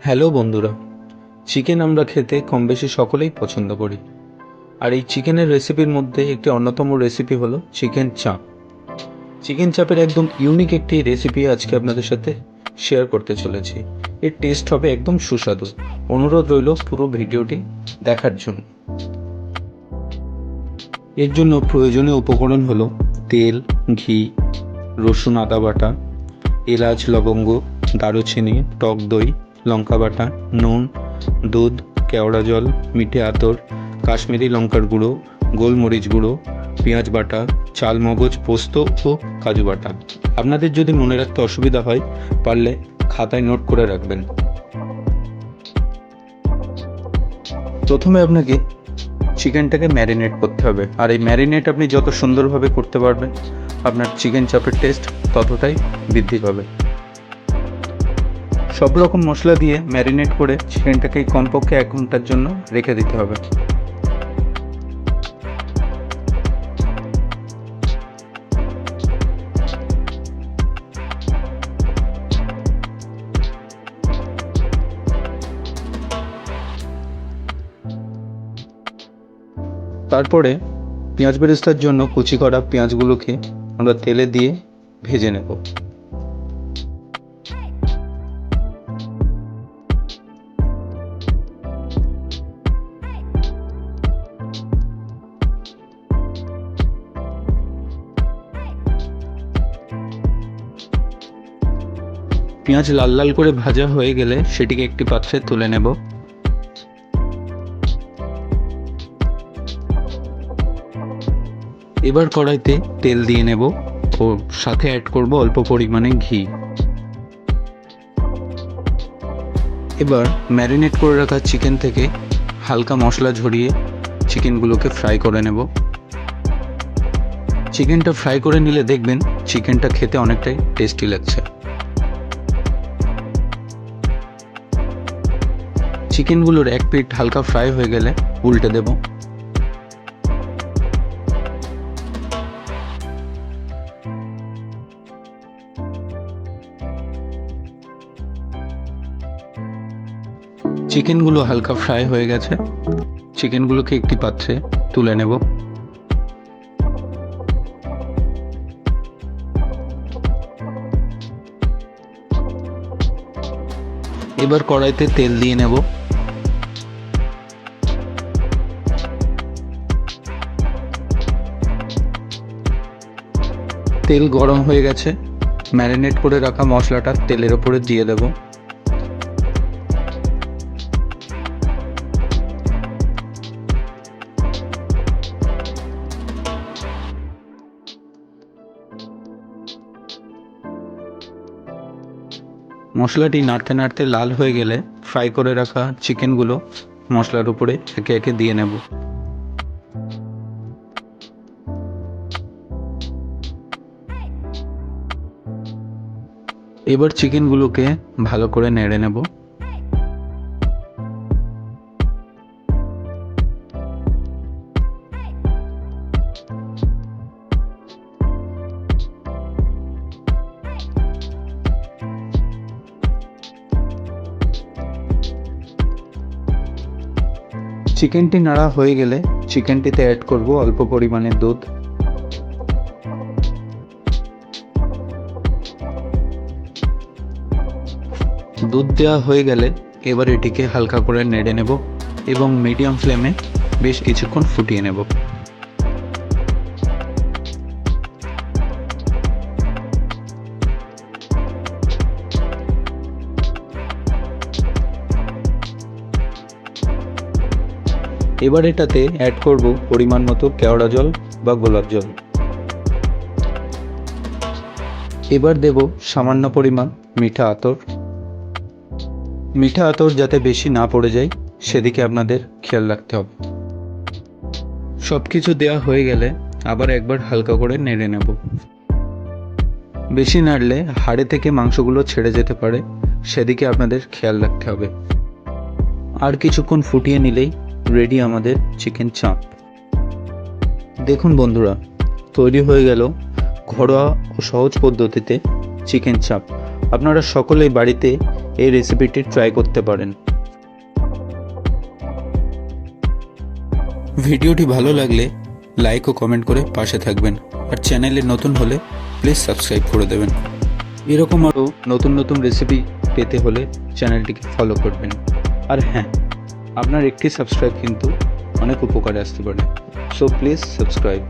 Hello বন্ধুরা, chicken আমরা খেতে কম বেশি সকলেই পছন্দ করি। আর এই চিকেনের রেসিপির মধ্যে একটি অন্যতম রেসিপি হলো চিকেন চাপ। চিকেন চাপের একদম ইউনিক একটি রেসিপি আজকে আপনাদের সাথে শেয়ার করতে চলেছি। এর টেস্ট হবে একদম সুস্বাদু। অনুরোধ রইল পুরো ভিডিওটি দেখার জন্য। এর জন্য প্রয়োজনীয় উপকরণ হলো তেল, ঘি, রসুন আদা বাটা, এলাচ লবঙ্গ, দারুচিনি, টক দই, লঙ্কা বাটা, নুন, দুধ, কেওড়া জল, মিঠে আতর, কাশ্মীরি লঙ্কার গুঁড়ো, গোলমরিচ গুঁড়ো, পেঁয়াজ বাটা, চাল মগজ, পোস্ত ও কাজু বাটা। আপনাদের যদি মনে রাখতে অসুবিধা হয় পারলে খাতায় নোট করে রাখবেন। প্রথমে আপনাকে চিকেনটাকে ম্যারিনেট করতে হবে, আর এই ম্যারিনেট আপনি যত সুন্দরভাবে করতে পারবেন আপনার চিকেন চাপের টেস্ট ততটাই বৃদ্ধি পাবে। সব রকম মশলা দিয়ে ম্যারিনেট করে চিকেনটাকে কমপক্ষে 1 ঘন্টার জন্য রেখে দিতে হবে। তারপরে পেঁয়াজ বেরেস্তার জন্য কুচি করা পেঁয়াজগুলোকে আমরা তেলে দিয়ে ভেজে নেব। পেঁয়াজ লাল লাল করে ভাজা হয়ে গেলে সেটিকে একটি পাত্রে তুলে নেব। এবার কড়াইতে তেল দিয়ে নেব ও সাথে অ্যাড করব অল্প পরিমাণে ঘি। এবার ম্যারিনেট করে রাখা চিকেন থেকে হালকা মশলা ঝরিয়ে চিকেনগুলোকে ফ্রাই করে নেব। চিকেনটা ফ্রাই করে নিলে দেখবেন চিকেনটা খেতে অনেকটাই টেস্টি লাগছে। চিকেনগুলোর এক পিঠ হালকা ফ্রাই হয়ে গেলে উল্টে দেব। চিকেনগুলো হালকা ফ্রাই হয়ে গেছে, চিকেনগুলোকে একটি পাত্রে তুলে নেব। এবার কড়াইতে তেল দিয়ে নেব। তেল গরম হয়ে গেছে, ম্যারিনেট করে রাখা মশলাটা তেলের ওপরে দিয়ে দেব। মশলাটি নাড়তে নাড়তে লাল হয়ে গেলে ফ্রাই করে রাখা চিকেনগুলো মশলার উপরে একে একে দিয়ে নেব। এবার চিকেনগুলোকে ভালো করে নেড়ে নেব। চিকেনটি নাড়া হয়ে গেলে চিকেনটিতে অ্যাড করব অল্প পরিমাণে দুধ। দুধ দেওয়া হয়ে গেলে এবার এটিকে হালকা করে নেড়ে নেব এবং মিডিয়াম ফ্লেমে বেশ কিছুক্ষণ ফুটিয়ে নেব। এবার এটাতে অ্যাড করব পরিমাণ মতো কেওড়া জল বা গোলাপ জল। এবার দেব সামান্য পরিমাণ মিঠা আতর। মিঠা আতর যাতে বেশি না পড়ে যায় সেদিকে আপনাদের খেয়াল রাখতে হবে। সব কিছু দেওয়া হয়ে গেলে আবার একবার হালকা করে নেড়ে নেব। বেশি নাড়লে হাড়ে থেকে মাংসগুলো ছেড়ে যেতে পারে, সেদিকে আপনাদের খেয়াল রাখতে হবে। আর কিছুক্ষণ ফুটিয়ে নিলেই রেডি আমাদের চিকেন চাপ। দেখুন বন্ধুরা, তৈরি হয়ে গেল ঘরোয়া ও সহজ পদ্ধতিতে চিকেন চাপ। আপনারা সকলেই বাড়িতে এই রেসিপিটি ট্রাই করতে পারেন। ভিডিওটি ভালো লাগলে লাইক ও কমেন্ট করে পাশে থাকবেন, আর চ্যানেলে নতুন হলে প্লিজ সাবস্ক্রাইব করে দেবেন। এরকম আরও নতুন নতুন রেসিপি পেতে হলে চ্যানেলটিকে ফলো করবেন। আর হ্যাঁ, আপনার একটি সাবস্ক্রাইব কিন্তু অনেক উপকারে আসতে পারে। So please subscribe.